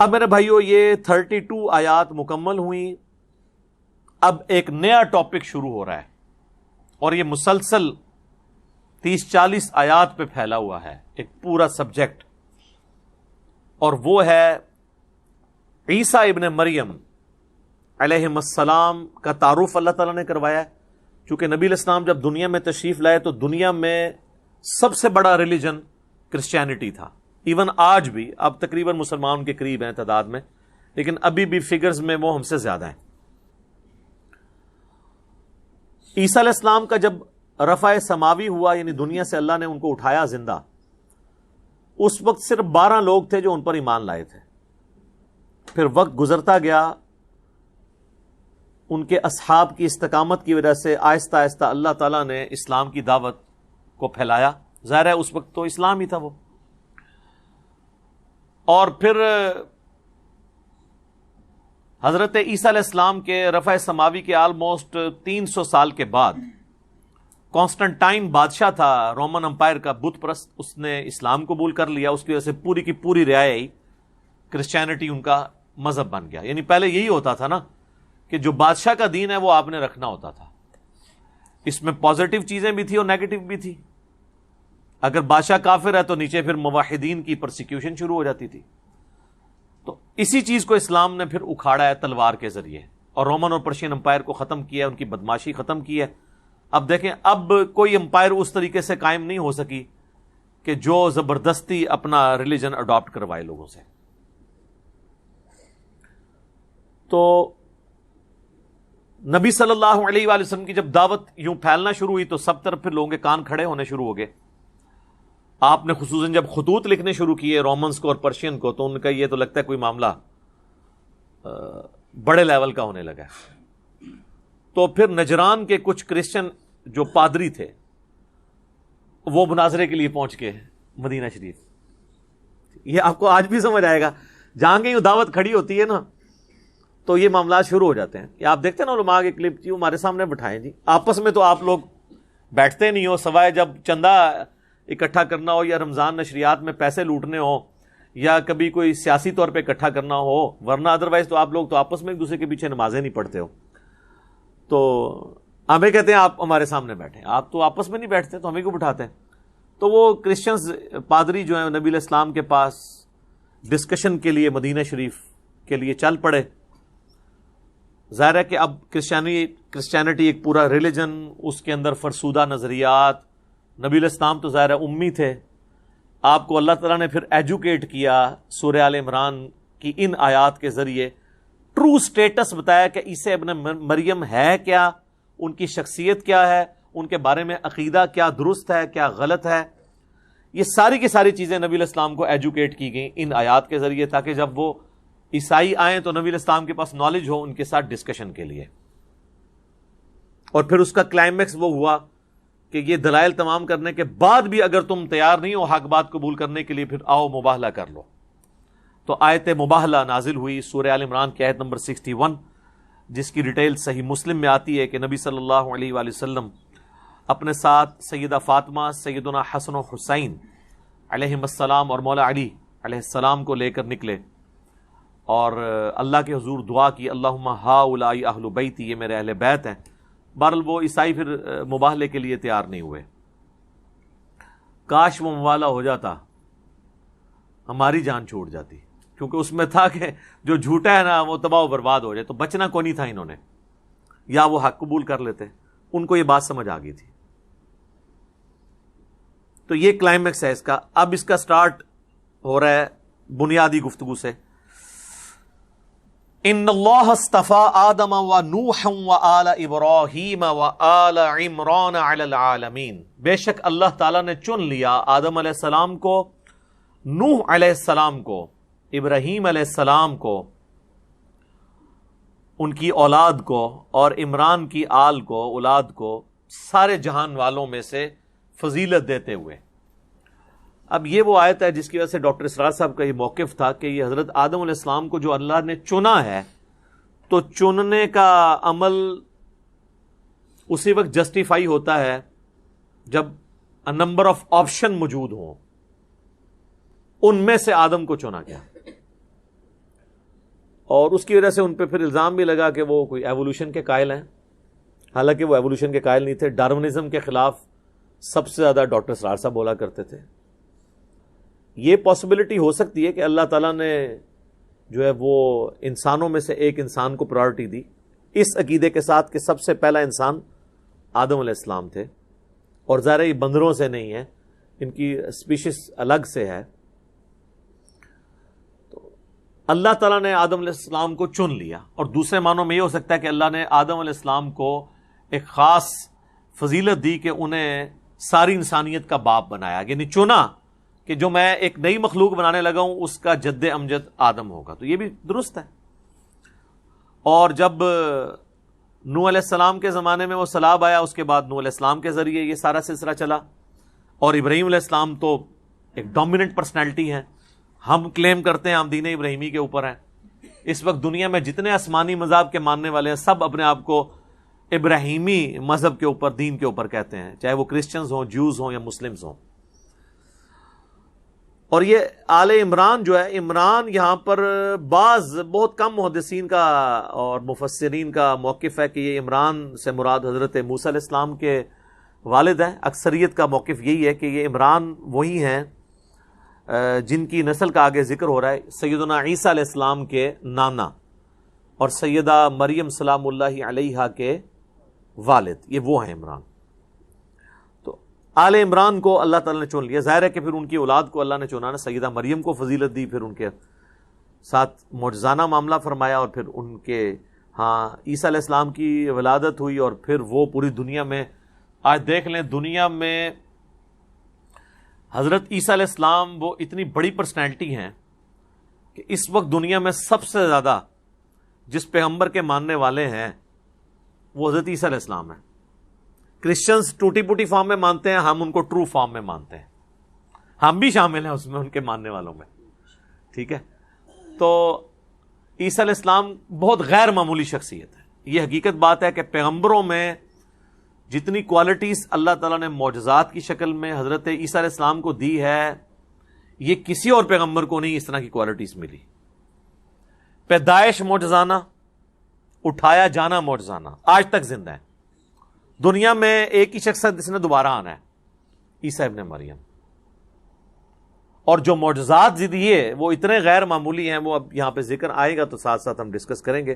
اب میرے بھائیو یہ 32 آیات مکمل ہوئیں. اب ایک نیا ٹاپک شروع ہو رہا ہے اور یہ مسلسل 30-40 آیات پہ پھیلا ہوا ہے ایک پورا سبجیکٹ, اور وہ ہے عیسیٰ ابن مریم علیہ السلام کا تعارف اللہ تعالیٰ نے کروایا ہے. چونکہ نبی علیہ السلام جب دنیا میں تشریف لائے تو دنیا میں سب سے بڑا ریلیجن کرسچینٹی تھا. ایون آج بھی, اب تقریباً مسلمان کے قریب ہیں تعداد میں, لیکن ابھی بھی فگرز میں وہ ہم سے زیادہ ہیں. عیسیٰ علیہ السلام کا جب رفع سماوی ہوا, یعنی دنیا سے اللہ نے ان کو اٹھایا زندہ, اس وقت صرف 12 لوگ تھے جو ان پر ایمان لائے تھے. پھر وقت گزرتا گیا, ان کے اصحاب کی استقامت کی وجہ سے آہستہ آہستہ اللہ تعالیٰ نے اسلام کی دعوت کو پھیلایا. ظاہر ہے اس وقت تو اسلام ہی تھا وہ. اور پھر حضرت عیسیٰ علیہ السلام کے رفع سماوی کے آلموسٹ 300 سال کے بعد کانسٹنٹائن بادشاہ تھا رومن امپائر کا, بت پرست, اس نے اسلام قبول کر لیا. اس کی وجہ سے پوری کی پوری رعایا کرسچینٹی ان کا مذہب بن گیا. یعنی پہلے یہی ہوتا تھا نا کہ جو بادشاہ کا دین ہے وہ آپ نے رکھنا ہوتا تھا. اس میں پازیٹیو چیزیں بھی تھی اور نیگیٹو بھی تھی. اگر بادشاہ کافر ہے تو نیچے پھر موحدین کی پرسیکیوشن شروع ہو جاتی تھی. تو اسی چیز کو اسلام نے پھر اکھاڑا ہے تلوار کے ذریعے, اور رومن اور پرشین امپائر کو ختم کیا, ان کی بدماشی ختم کی ہے. اب دیکھیں, اب کوئی امپائر اس طریقے سے قائم نہیں ہو سکی کہ جو زبردستی اپنا ریلیجن اڈاپٹ کروائے لوگوں سے. تو نبی صلی اللہ علیہ وآلہ وسلم کی جب دعوت یوں پھیلنا شروع ہوئی تو سب طرف پھر لوگوں کے کان کھڑے ہونے شروع ہو گئے. آپ نے خصوصاً جب خطوط لکھنے شروع کیے رومنز کو اور پرشین کو, تو ان کا یہ تو لگتا ہے کوئی معاملہ بڑے لیول کا ہونے لگا. تو پھر نجران کے کچھ کرسچن جو پادری تھے وہ مناظرے کے لیے پہنچ کے مدینہ شریف. یہ آپ کو آج بھی سمجھ آئے گا, جہاں کہیں دعوت کھڑی ہوتی ہے نا تو یہ معاملات شروع ہو جاتے ہیں. یہ آپ دیکھتے ہیں نا علماء کے کلپ, جی ہمارے سامنے بٹھائیں, جی آپس میں تو آپ لوگ بیٹھتے نہیں ہو سوائے جب چندہ اکٹھا کرنا ہو یا رمضان نشریات میں پیسے لوٹنے ہو یا کبھی کوئی سیاسی طور پہ اکٹھا کرنا ہو, ورنہ ادروائز تو آپ لوگ تو آپس میں ایک دوسرے کے پیچھے نمازیں نہیں پڑھتے ہو. تو ہمیں کہتے ہیں آپ ہمارے سامنے بیٹھیں, آپ تو آپس میں نہیں بیٹھتے تو ہمیں کیوں بٹھاتے ہیں. تو وہ کرسچنز پادری جو ہیں نبی علیہ السلام کے پاس ڈسکشن کے لیے مدینہ شریف کے لیے چل پڑے. ظاہر ہے کہ اب کرسچینٹی ایک پورا ریلیجن, اس کے اندر فرسودہ نظریات. نبی علیہ السلام تو ظاہر ہے امی تھے, آپ کو اللہ تعالیٰ نے پھر ایجوکیٹ کیا سورہ آل عمران کی ان آیات کے ذریعے, ٹرو سٹیٹس بتایا کہ عیسیٰ ابن مریم ہے کیا, ان کی شخصیت کیا ہے, ان کے بارے میں عقیدہ کیا درست ہے کیا غلط ہے. یہ ساری کی ساری چیزیں نبی علیہ السلام کو ایجوکیٹ کی گئیں ان آیات کے ذریعے, تاکہ جب وہ عیسائی آئیں تو نبی علیہ السلام کے پاس نالج ہو ان کے ساتھ ڈسکشن کے لیے. اور پھر اس کا کلائمیکس وہ ہوا کہ یہ دلائل تمام کرنے کے بعد بھی اگر تم تیار نہیں ہو حق بات قبول کرنے کے لیے, پھر آؤ مباہلہ کر لو. تو آیت مباہلہ نازل ہوئی سورہ آل عمران کی آیت نمبر 61, جس کی ڈیٹیل صحیح مسلم میں آتی ہے کہ نبی صلی اللہ علیہ وآلہ وسلم اپنے ساتھ سیدہ فاطمہ, سیدنا حسن و حسین علیہم السلام اور مولا علی علیہ السلام کو لے کر نکلے اور اللہ کے حضور دعا کی, اللہم ہؤلاء اہل بیتی, یہ میرے اہل بیت ہیں. بہرحال وہ عیسائی پھر مباہلے کے لیے تیار نہیں ہوئے. کاش وہ مباہلہ ہو جاتا, ہماری جان چھوٹ جاتی, کیونکہ اس میں تھا کہ جو جھوٹا ہے نا وہ تباہ و برباد ہو جائے. تو بچنا کو نہیں تھا انہوں نے, یا وہ حق قبول کر لیتے. ان کو یہ بات سمجھ آ گئی تھی. تو یہ کلائمیکس ہے اس کا. اب اس کا سٹارٹ ہو رہا ہے بنیادی گفتگو سے. ان اللہ اصطفى آدم و نوحا و آل ابراہیم و آل عمران علی العالمین. بے شک اللہ تعالیٰ نے چن لیا آدم علیہ السلام کو, نوح علیہ السلام کو, ابراہیم علیہ السلام کو, ان کی اولاد کو, اور عمران کی آل کو, اولاد کو, سارے جہان والوں میں سے فضیلت دیتے ہوئے. اب یہ وہ آیت ہے جس کی وجہ سے ڈاکٹر اسرار صاحب کا یہ موقف تھا کہ یہ حضرت آدم علیہ السلام کو جو اللہ نے چنا ہے, تو چننے کا عمل اسی وقت جسٹیفائی ہوتا ہے جب نمبر آف آپشن موجود ہوں. ان میں سے آدم کو چنا گیا. اور اس کی وجہ سے ان پہ پھر الزام بھی لگا کہ وہ کوئی ایوولوشن کے قائل ہیں، حالانکہ وہ ایوولوشن کے قائل نہیں تھے. ڈارونزم کے خلاف سب سے زیادہ ڈاکٹر سرار صاحب بولا کرتے تھے. یہ پاسبلٹی ہو سکتی ہے کہ اللہ تعالیٰ نے جو ہے وہ انسانوں میں سے ایک انسان کو پرائرٹی دی اس عقیدے کے ساتھ کہ سب سے پہلا انسان آدم علیہ السلام تھے، اور ظاہر یہ بندروں سے نہیں ہے، ان کی اسپیشیز الگ سے ہے. تو اللہ تعالیٰ نے آدم علیہ السلام کو چن لیا، اور دوسرے معنوں میں یہ ہو سکتا ہے کہ اللہ نے آدم علیہ السلام کو ایک خاص فضیلت دی کہ انہیں ساری انسانیت کا باپ بنایا، یعنی چنا کہ جو میں ایک نئی مخلوق بنانے لگا ہوں اس کا جد امجد آدم ہوگا. تو یہ بھی درست ہے. اور جب نوح علیہ السلام کے زمانے میں وہ سیلاب آیا، اس کے بعد نوح علیہ السلام کے ذریعے یہ سارا سلسلہ چلا. اور ابراہیم علیہ السلام تو ایک ڈومیننٹ پرسنالٹی ہیں، ہم کلیم کرتے ہیں ہم دین ابراہیمی کے اوپر ہیں. اس وقت دنیا میں جتنے آسمانی مذہب کے ماننے والے ہیں سب اپنے آپ کو ابراہیمی مذہب کے اوپر، دین کے اوپر کہتے ہیں، چاہے وہ کرسچنز ہوں، جوز ہوں یا مسلمز ہوں. اور یہ آل عمران جو ہے، عمران یہاں پر بعض بہت کم محدثین کا اور مفسرین کا موقف ہے کہ یہ عمران سے مراد حضرت موسیٰ علیہ السلام کے والد ہیں. اکثریت کا موقف یہی ہے کہ یہ عمران وہی ہیں جن کی نسل کا آگے ذکر ہو رہا ہے، سیدنا عیسیٰ علیہ السلام کے نانا اور سیدہ مریم سلام اللہ علیہا کے والد، یہ وہ ہیں عمران. آل عمران کو اللہ تعالیٰ نے چن لیا. ظاہر ہے کہ پھر ان کی اولاد کو اللہ نے چنا نا، سیدہ مریم کو فضیلت دی، پھر ان کے ساتھ معجزانہ معاملہ فرمایا، اور پھر ان کے عیسیٰ علیہ السلام کی ولادت ہوئی، اور پھر وہ پوری دنیا میں، آج دیکھ لیں دنیا میں حضرت عیسیٰ علیہ السلام وہ اتنی بڑی پرسنالٹی ہیں کہ اس وقت دنیا میں سب سے زیادہ جس پیغمبر کے ماننے والے ہیں وہ حضرت عیسیٰ علیہ السلام ہیں. کرسچنز ٹوٹی پوٹی فارم میں مانتے ہیں، ہم ان کو ٹرو فارم میں مانتے ہیں، ہم بھی شامل ہیں اس میں ان کے ماننے والوں میں. ٹھیک ہے، تو عیسیٰ علیہ السلام بہت غیر معمولی شخصیت ہے. یہ حقیقت بات ہے کہ پیغمبروں میں جتنی کوالٹیز اللہ تعالیٰ نے معجزات کی شکل میں حضرت عیسیٰ علیہ السلام کو دی ہے، یہ کسی اور پیغمبر کو نہیں اس طرح کی کوالٹیز ملی. پیدائش معجزانہ، اٹھایا جانا معجزانہ، آج تک زندہ ہے. دنیا میں ایک ہی شخص ہے جس نے دوبارہ آنا ہے، عیسیٰ ابن مریم. اور جو معجزات دیے وہ اتنے غیر معمولی ہیں، وہ اب یہاں پہ ذکر آئے گا تو ساتھ ساتھ ہم ڈسکس کریں گے.